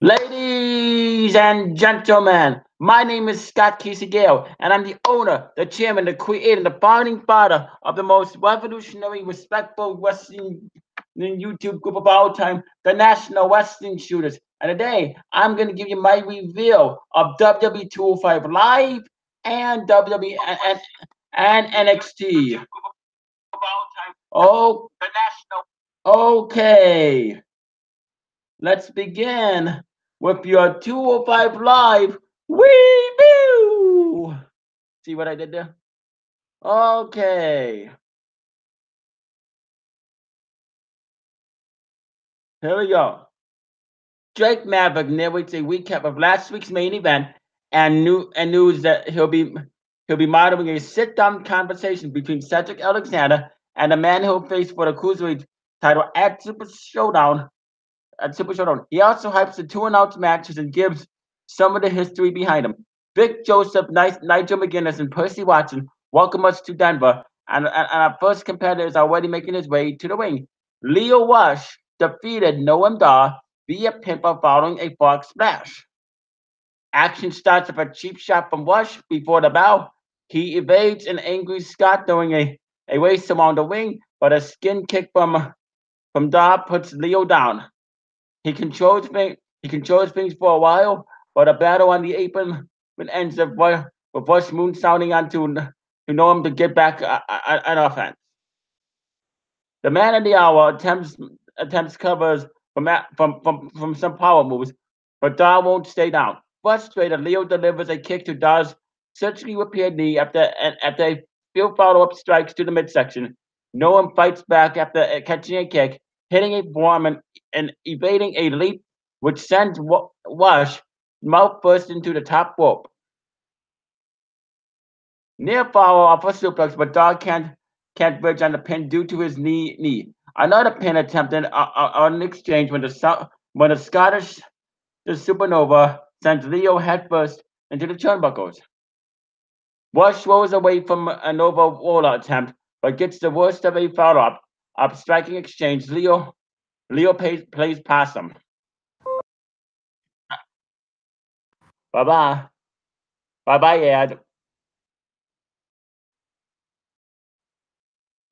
Ladies and gentlemen, my name is Scott Gale, and I'm the owner, the chairman, the creator, and the founding father of the most revolutionary, respectful wrestling YouTube group of all time, the National Wrestling Shooters. And today, I'm going to give you my review of WWE 205 Live and WWE and NXT. Oh, okay. Let's begin with your 205 Live. Wee boo! See what I did there? Okay. Here we go. Drake Maverick narrates a recap of last week's main event and news that he'll be monitoring a sit-down conversation between Cedric Alexander and the man he'll face for the cruiserweight title at Super Showdown. He also hypes the two announced matches and gives some of the history behind them. Vic Joseph, Nigel McGuinness, and Percy Watson welcome us to Denver, and our first competitor is already making his way to the ring. Leo Rush defeated Noam Dar via pinfall following a frog splash. Action starts with a cheap shot from Rush before the bell. He evades an angry Scott doing a race around the ring, but a skin kick from Dar puts Leo down. He controls things for a while, but a battle on the apron ends with Rush Moon sounding on to know him to get back an offense. The man of the hour attempts covers from some power moves, but Dar won't stay down. Frustrated, Leo delivers a kick to Dar's surgically repaired knee after a few follow-up strikes to the midsection. Noam fights back after catching a kick, hitting a forearm and evading a leap, which sends Rush mouth first into the top rope. Near follow off a suplex, but Dar can't bridge on the pin due to his knee. Another pin attempted on an exchange when the Scottish the Supernova sends Leo headfirst into the turnbuckles. Rush rolls away from a Nova roller attempt, but gets the worst of a follow-up striking exchange. Leo plays past him. Bye bye. Bye bye, Ed.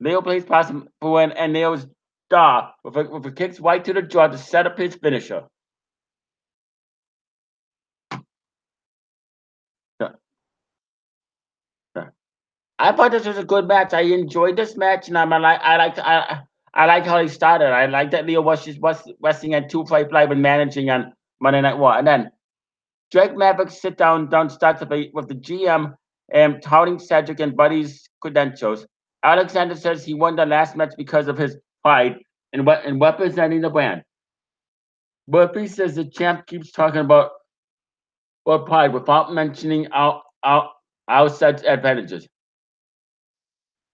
Leo plays past him and nails Dar with a kicks right to the jaw to set up his finisher. I thought this was a good match. I enjoyed this match, and I like how he started. I like that Leo was wrestling at 205 Live and managing on Monday Night Raw, and then Drake Maverick sit down starts with the GM touting Cedric and Buddy's credentials. Alexander says he won the last match because of his pride in representing the brand. Murphy says the champ keeps talking about pride without mentioning our such advantages,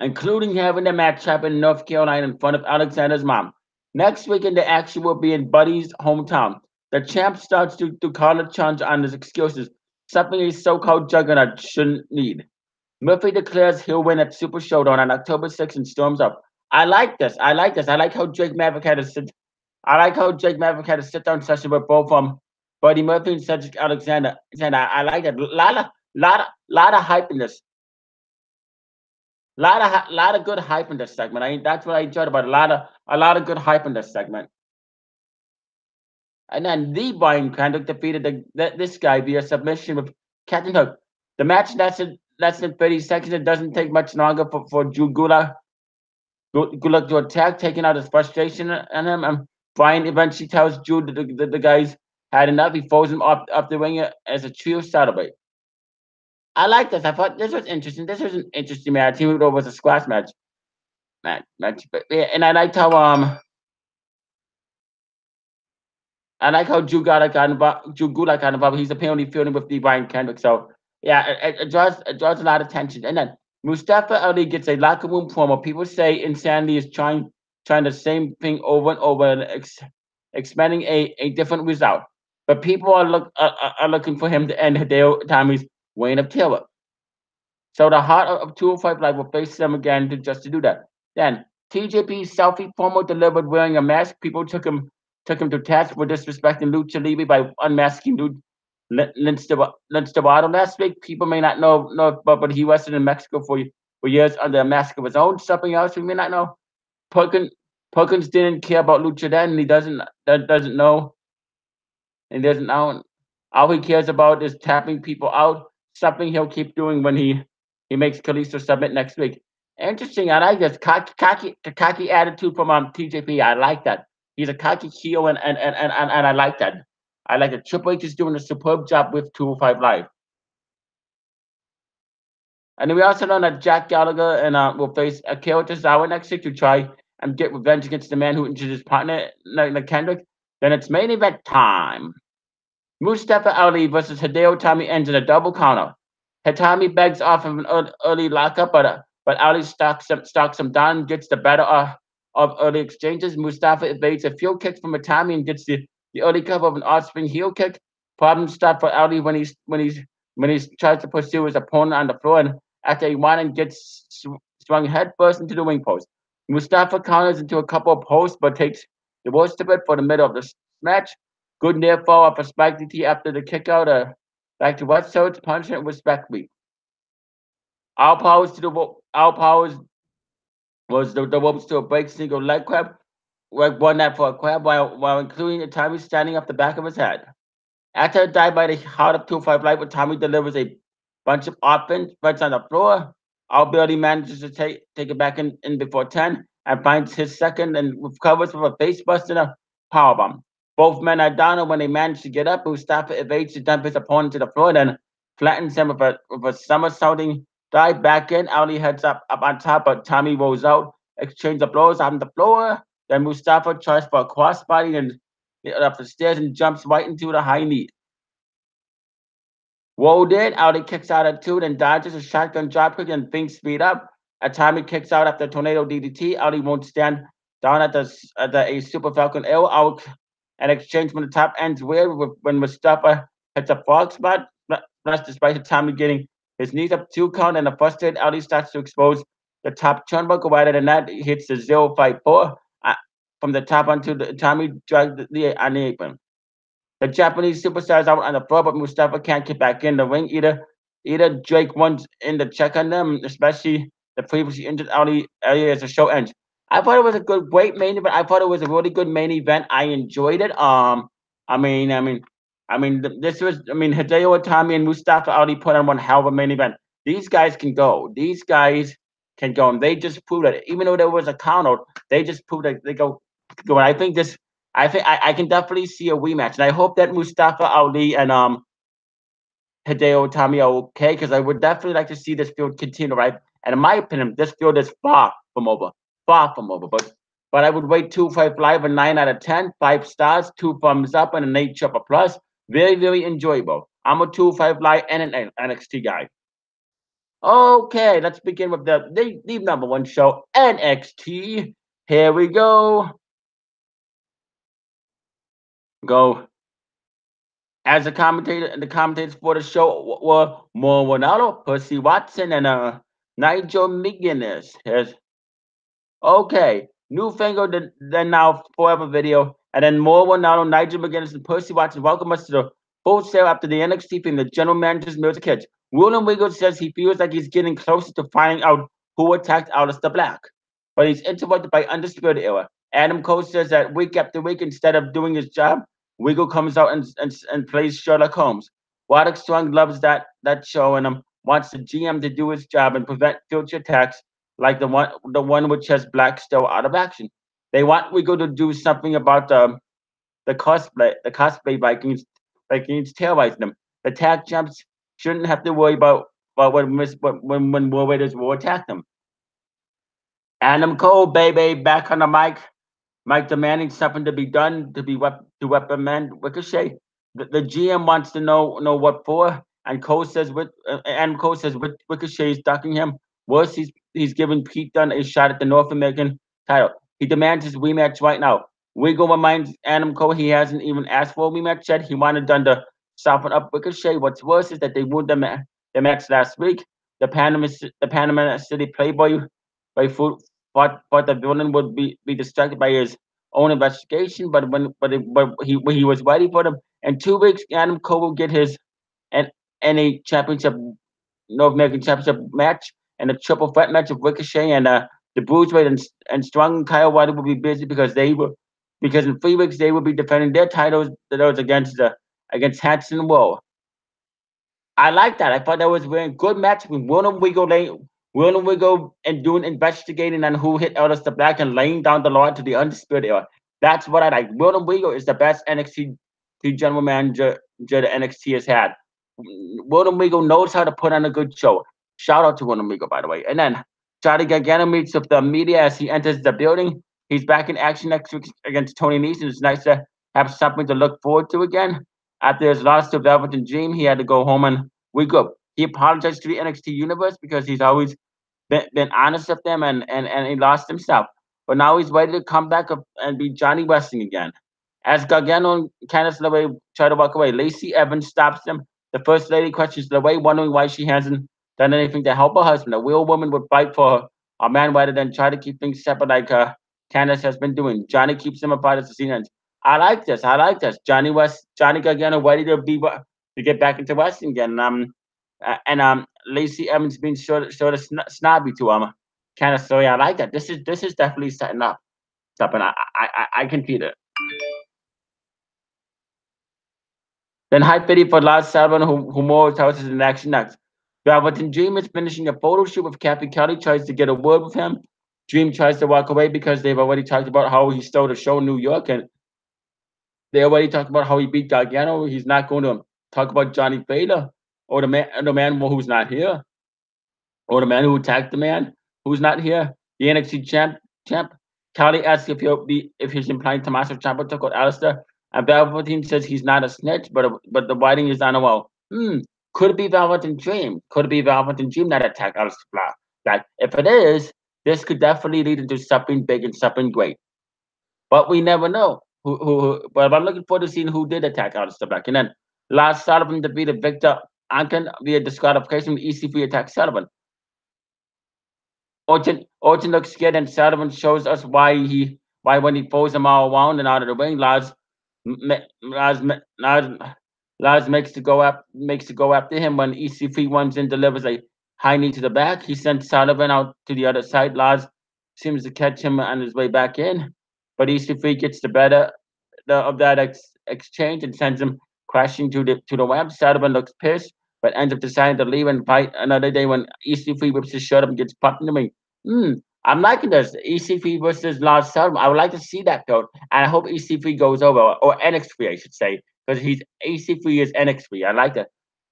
including having the match happen in North Carolina in front of Alexander's mom. Next weekend, the action will be in Buddy's hometown. The champ starts to call a challenge on his excuses, something a so-called juggernaut shouldn't need. Murphy declares he'll win at Super Showdown on October 6th and storms up. I like this. I like this. I like how Drake Maverick had a sit. I like how Drake Maverick had a sit-down session with both Buddy Murphy and Cedric Alexander. I like that. Lot of hype in this. Lot of good hype in this segment. That's what I enjoyed about a lot of good hype in this segment. And then the Brian Kendrick defeated this guy via submission with Captain Hook. The match lasted less than 30 seconds. It doesn't take much longer for Drew Gulak to attack, taking out his frustration on him. Brian eventually tells Drew that the guys had enough. He throws him up the ring as a trio celebrate. I like this. I thought this was interesting. This was an interesting match, even though it was a squash match. But, yeah, and I like how Drew Gulak got involved. He's apparently feuding with the Brian Kendrick. So yeah, it draws a lot of attention. And then Mustafa Ali gets a locker room promo. People say Insanity is trying the same thing over and over and expecting a different result. But people are looking for him to end Hideo Itami's reign of terror. So the heart of 205 Live will face them again to do that. Then TJP's selfie promo delivered wearing a mask. People took him took him to task for disrespecting Lucha Libre by unmasking Lince Dorado last week. People may not know but he wrestled in Mexico for years under a mask of his own. Something else we may not know. Perkins didn't care about Lucha then, and he doesn't know, and doesn't now. All he cares about is tapping people out. Something he'll keep doing when he makes Kalisto submit next week. Interesting. I like this cocky attitude from TJP. I like that. He's a cocky heel, and I like that. I like that. Triple H is doing a superb job with 205 Live. And then we also learned that Jack Gallagher and will face Akira Tozawa next week to try and get revenge against the man who injured his partner, like Kendrick. Then it's main event time. Mustafa Ali versus Hideo Itami ends in a double counter. Itami begs off of an early lockup, but Ali stalks him down and gets the better of early exchanges. Mustafa evades a field kick from Itami and gets the early cover of an off-spring heel kick. Problems start for Ali when he tries to pursue his opponent on the floor, and after he won and gets swung headfirst into the ring post. Mustafa counters into a couple of posts, but takes the worst of it for the middle of the match. Good near fall off a spike DT after the kick out. Back to West Coast, punishment respectfully. All powers was the ropes to a break single leg crab. Won that for a crab while including the Tommy standing up the back of his head. After a dive by the heart of 2-5 Light, where Tommy delivers a bunch of offense right on the floor. Alberti manages to take it back in before 10 and finds his second and recovers from a face buster and a powerbomb. Both men are down, and when they manage to get up, Mustafa evades to dump his opponent to the floor, then flattens him with a somersaulting dive back in. Ali heads up on top, but Tommy rolls out, exchange of blows on the floor. Then Mustafa tries for a crossbody and up the stairs and jumps right into the high knee. Rolled in, Ali kicks out at 2, then dodges a shotgun dropkick and things speed up. Tommy kicks out after a tornado DDT. Ali won't stand down at a Super Falcon Arrow. Out and exchange from the top ends weird when Mustafa hits a frog spot. Plus, despite Tommy getting his knees up 2 count and a frustrated Ali starts to expose the top turnbuckle. Rather than that, he hits the 054 from the top onto the Tommy drags on the apron. The Japanese superstars out on the floor, but Mustafa can't get back in the ring either. Drake wants in the check on them, especially the previously injured Ali as the show ends. I thought it was a great main event. I thought it was a really good main event. I enjoyed it. This was. Hideo Itami and Mustafa Ali put on one hell of a main event. These guys can go. And they just proved it. Even though there was a count out, they just proved that they go. And I think I can definitely see a rematch, and I hope that Mustafa Ali and Hideo Itami are okay, because I would definitely like to see this field continue, right? And in my opinion, this field is far from over. But I would rate 2-5 Live a 9 out of 10, 5 stars, 2 thumbs up, and an 8 chopper plus. Very, very enjoyable. I'm a 2-5 Live and an NXT guy. Okay, let's begin with the number 1 show, NXT. Here we go. As the commentators for the show were Mauro Ronaldo, Percy Watson, and Nigel McGuinness. Okay, newfangled then now forever video, and then Mauro Ronaldo, Nigel McGuinness, and Percy Watson welcome us to the full sale after the NXT thing. The general manager's music hits. Roland Wiggle says he feels like he's getting closer to finding out who attacked Aleister Black, but he's interrupted by Undisputed Era. Adam Cole says that week after week, instead of doing his job, Wiggle comes out and plays Sherlock Holmes. Roderick Strong loves that show and wants the GM to do his job and prevent future attacks like the one which has Black still out of action. They want Wiggle to do something about the cosplay Vikings terrorizing them. The tag champs shouldn't have to worry about when War Raiders will attack them. Adam Cole, baby, back on the mic. Mike demanding something to be done to reprimand Ricochet. The GM wants to know what for, and Cole says Ricochet is ducking him. Worse, he's giving Pete Dunne a shot at the North American title. He demands his rematch right now. Wiggle reminds Adam Cole he hasn't even asked for a rematch yet. He wanted Dunne to soften up Ricochet. What's worse is that they won the match last week. The Panama City Playboy thought the villain would be distracted by his own investigation. But when he was ready for them, in 2 weeks, Adam Cole will get his N- NA championship, North American championship match, and a triple threat match of Ricochet and the Bruiserweight and Strong Kyle Wilder will be busy because in 3 weeks they will be defending their titles those against Hanson and Woe. I like that. I thought that was a very good match with William Wiggle and doing investigating on who hit Aleister Black and laying down the law to the Undisputed Era. That's what I like. William Wiggle is the best NXT general manager that NXT has had. William Wiggle knows how to put on a good show. Shout out to William Wiggle, by the way. And then Johnny Gargano meets with the media as he enters the building. He's back in action next week against Tony Nese. It's nice to have something to look forward to again. After his loss to Velvet and Dream, he had to go home and regroup. He apologized to the NXT universe because he's always been honest with them and he lost himself. But now he's ready to come back up and be Johnny Wrestling again. As Gargano and Candice LeRae try to walk away, Lacey Evans stops them. The First Lady questions LeRae, wondering why she hasn't done anything to help her husband. A real woman would fight for a man rather than try to keep things separate like Candice has been doing. Johnny keeps them apart as the scene ends. I like this. I like this. Johnny Gargano ready to get back into wrestling again. And Lacey Evans being sort of snobby to Candice. So yeah, I like that. This is definitely setting up stuff, and I can feel it. Then high pity for Lars Sullivan, who more tells us in action next. Velveteen Dream is finishing a photo shoot with Kathy Kelly, tries to get a word with him. Dream tries to walk away because they've already talked about how he stole the show in New York, and they already talked about how he beat Gargano. He's not going to talk about Johnny Baylor or the man who's not here, or the man who attacked the man who's not here. The NXT champ. Kelly asks if he's implying Tommaso Ciampa took out Alistair, and Velveteen says he's not a snitch, but the writing is on the wall. Could it be Velveteen Dream? Could it be Velveteen Dream that attacked Alistair Black? Like, if it is, this could definitely lead into something big and something great. But we never know. But I'm looking forward to seeing who did attack Alistair Black. And then Lars Sullivan defeated Victor Anken via disqualification. EC3 attacked Sullivan. Orton looks scared, and Sullivan shows us why when he throws them all around and out of the ring, Lars makes to go after him when EC3 runs in, delivers a high knee to the back. He sends Sullivan out to the other side. Lars seems to catch him on his way back in, but EC3 gets the better of that exchange and sends him crashing to the web. Sullivan looks pissed, but ends up deciding to leave and fight another day when EC3 whips his shirt up and gets pumped in the ring. I'm liking this. EC3 versus Lars Sullivan. I would like to see that build, and I hope EC3 goes over, or NX3, I should say, because EC3 is NX3. I like that.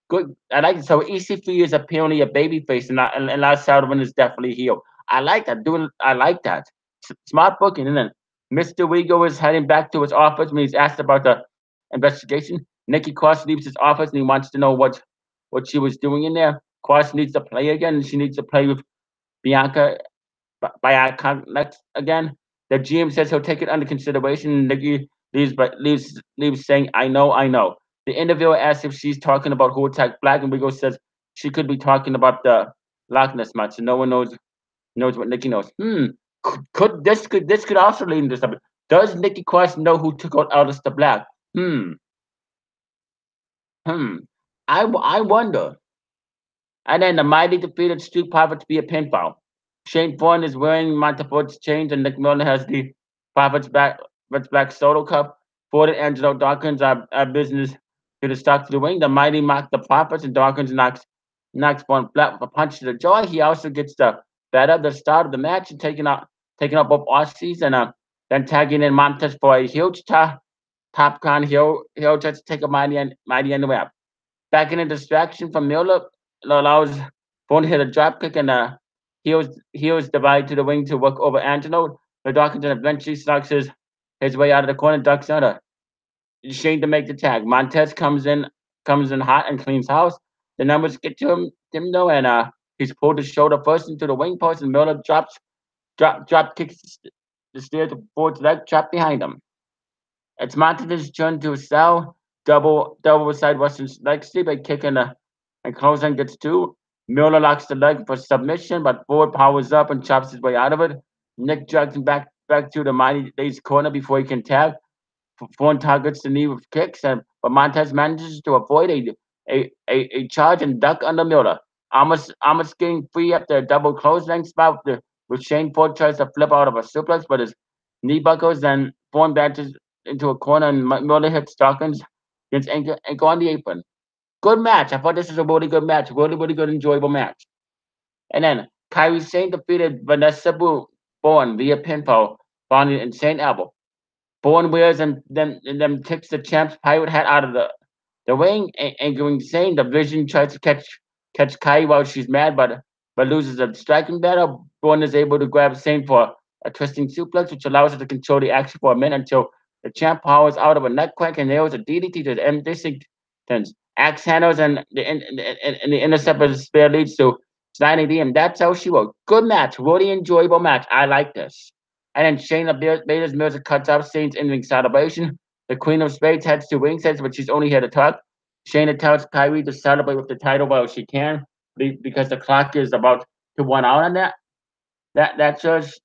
Good. I like it. So EC3 is apparently a babyface, and Lars Sullivan is definitely heel. I like that. I like that. Smart booking. And then Mr. Rigo is heading back to his office when he's asked about the investigation. Nikki Cross leaves his office and he wants to know what she was doing in there. Cross needs to play again, and she needs to play with Bianca by icon next again. The GM says he'll take it under consideration. Nikki leaves saying, I know. The interviewer asks if she's talking about who attacked Black, and Rigo says she could be talking about the Loch Ness match, and no one knows what Nikki knows. This could also lead into something. Does Nikki Cross know who took out Aleister Black? I wonder. And then the Mighty defeated Street Profits via pinfall. Shane Thorne is wearing Montefort's chains, and Nick Miller has the Profits Black Solo Cup. Ford and Angelo Dawkins are business to the stock to the ring. The Mighty mock the Profits, and Dawkins knocks Thorne flat with a punch to the jaw. He also gets the start of the match and taking up both Aussies, and then tagging in Montez for a huge top con heel just to take a mighty end wrap. Back in a distraction from Miller allows Thorne to hit a drop kick, and heels divide to the wing to work over Angelo. The Dawkins eventually slugs his way out of the corner, ducks under. Shane to make the tag. Montez comes in hot and cleans house. The numbers get to him though, and he's pulled his shoulder first into the wing post, and Miller drop kicks the steer to Ford's leg, trap behind him. It's Montez's turn to sell. Double side Western leg sweep, a kick and closing gets two. Miller locks the leg for submission, but Ford powers up and chops his way out of it. Nick drags him back back to the Mighty Days corner before he can tag. Foreign targets the knee with kicks, but Montez manages to avoid a charge and duck under Miller. Almost getting free after a double clothesline spot with Shane Ford tries to flip out of a suplex, but his knee buckles, then Foreign bounces into a corner and Miller hits Dawkins against ankle on the apron. Good match. I thought this was a really good match. Really good, enjoyable match. And then Kyrie Sane defeated Vanessa Bourne via pinfall following an insane elbow. Bourne wears and kicks the champ's pirate hat out of the ring, angering Sane. The Vision tries to catch Kai while she's mad, but loses a striking battle. Bourne is able to grab Sane for a twisting suplex, which allows her to control the action for a minute until the champ powers out of a neck crank and nails a DDT to the end distinct axe handles and the interceptor spear leads to sliding D, and that's how she worked. Good match, really enjoyable match. I like this. And then Shayna Baszler's Mirror cuts off Sane's ending celebration. The Queen of Spades heads to ringside, but she's only here to talk. Shayna tells Kyrie to celebrate with the title while she can, because the clock is about to run out on that. That shows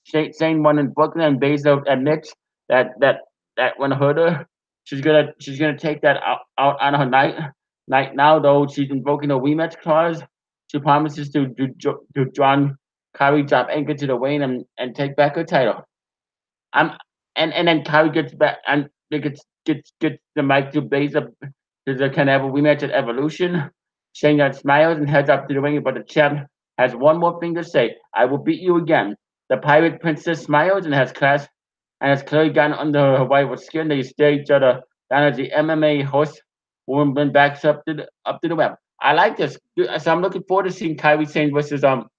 Shane won in Brooklyn, and Baszler admits that when hurt her, she's gonna take that out on her night now. Though she's invoking a rematch clause, she promises to John Kyrie drop anchor to the ring and take back her title. I'm and then Kyrie gets back and gets the mic to Baszler to the kind of have a rematch at Evolution. Shane smiles and heads up to the ring, but the champ has one more thing to say. I will beat you again. The pirate princess smiles and has clearly gotten under her wife's skin. They stare each other down as the MMA host woman backs up to the web. I like this. So I'm looking forward to seeing Kyrie Sane versus Shayna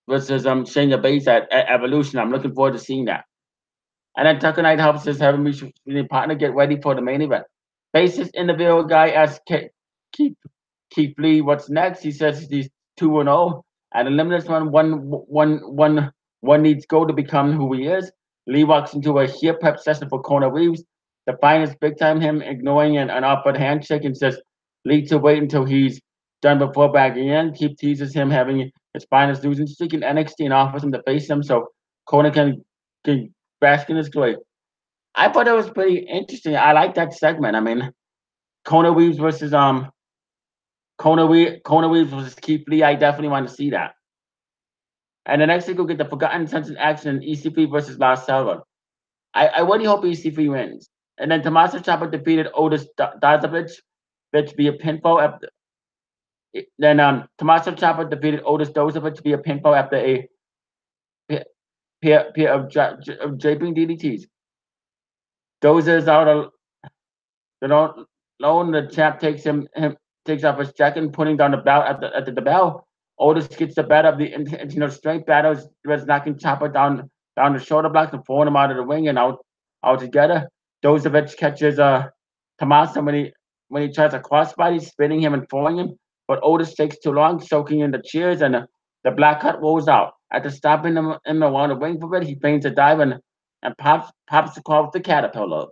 Baszler at Evolution. I'm looking forward to seeing that. And then Tucker Knight helps us having me partner get ready for the main event. Basis individual guy asks Keith Keith Lee what's next. He says he's 2-0. At a limited one needs gold to become who he is. Lee walks into a heel prep session for Kona Reeves. The finest big time him ignoring an awkward handshake and says Lee to wait until he's done before backing in. Keith teases him having his finest losing streak in NXT and offers him to face him so Kona can bask in his glory. I thought it was pretty interesting. I like that segment. I mean, Kona Reeves versus Kona Reeves versus Keith Lee. I definitely want to see that. And the next thing we'll get the Forgotten Sons in action in EC3 versus Lars Sullivan. I really hope EC3 wins. And then Tommaso Ciampa defeated Otis Dozovic via pinfall after. Then Tommaso Ciampa defeated Otis Dozovic via pinfall after a pair of draping DDTs. Dozer is out alone. The champ takes off his jacket, putting down the belt at the bell. Otis gets the better of the strength battles, was knocking Ciampa down the shoulder blocks and throwing him out of the ring and out together. Dozovic catches Tommaso when he tries a crossbody, spinning him and throwing him, but Otis takes too long, soaking in the cheers, and the black cut rolls out. After stopping him around the ring for it, he feigns a dive and pops the claw with the caterpillar.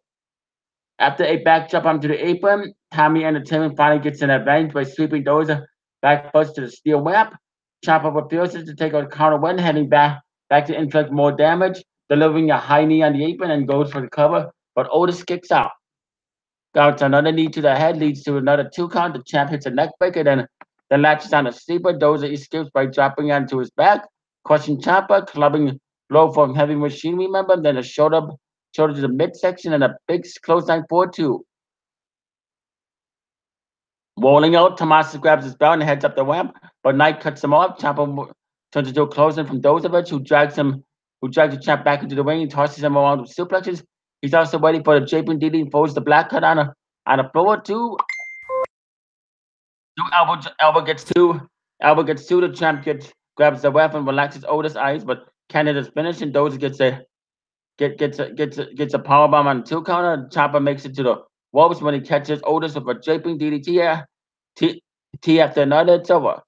After a back jump onto the apron, Tommy Entertainment finally gets an advantage by sweeping Dozer back first to the steel ramp. Ciampa refuses to take a counter win, heading back to inflict more damage, delivering a high knee on the apron and goes for the cover, but Otis kicks out. Gouts another knee to the head, leads to another 2 count. The champ hits a neck breaker, then latches on a sleeper. Dozer escapes by dropping onto his back, crushing Ciampa, clubbing blow from heavy machinery member, then a shoulder to the midsection and a big clothesline 4-2. Rolling out, Tommaso grabs his belt and heads up the ramp, but Knight cuts him off. Ciampa turns into a clothesline from Dozovic, who drags the champ back into the ring and tosses him around with suplexes. He's also waiting for the draping DD and throws the black cut on a floor too. Elbow gets two. The champ grabs the weapon, relaxes Otis' eyes, but Canada's finished, and Dozer gets a powerbomb on the 2 counter. Ciampa makes it to the ropes when he catches Otis with a draping DDT. T after another, it's over.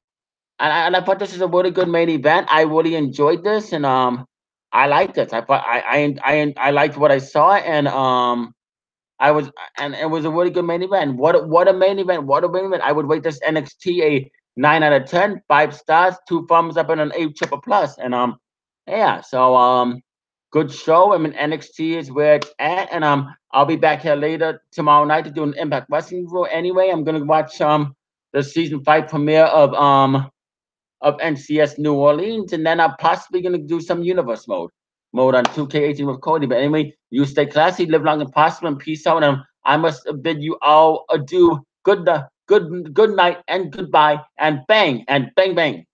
And I thought this is a really good main event. I really enjoyed this, and I liked this. I thought I liked what I saw, and it was a really good main event. What a main event! What a main event! I would rate this NXT a 9 out of 10, 5 stars, 2 thumbs up, and an A triple plus. And Yeah, so good show. I mean, NXT is where it's at, and I'll be back here later tomorrow night to do an Impact Wrestling review. Anyway, I'm gonna watch the season 5 premiere of NCS New Orleans, and then I'm possibly gonna do some Universe mode on 2K18 with Cody. But anyway, you stay classy, live long and prosper, and peace out. And I must bid you all adieu. Good night and goodbye, and bang bang.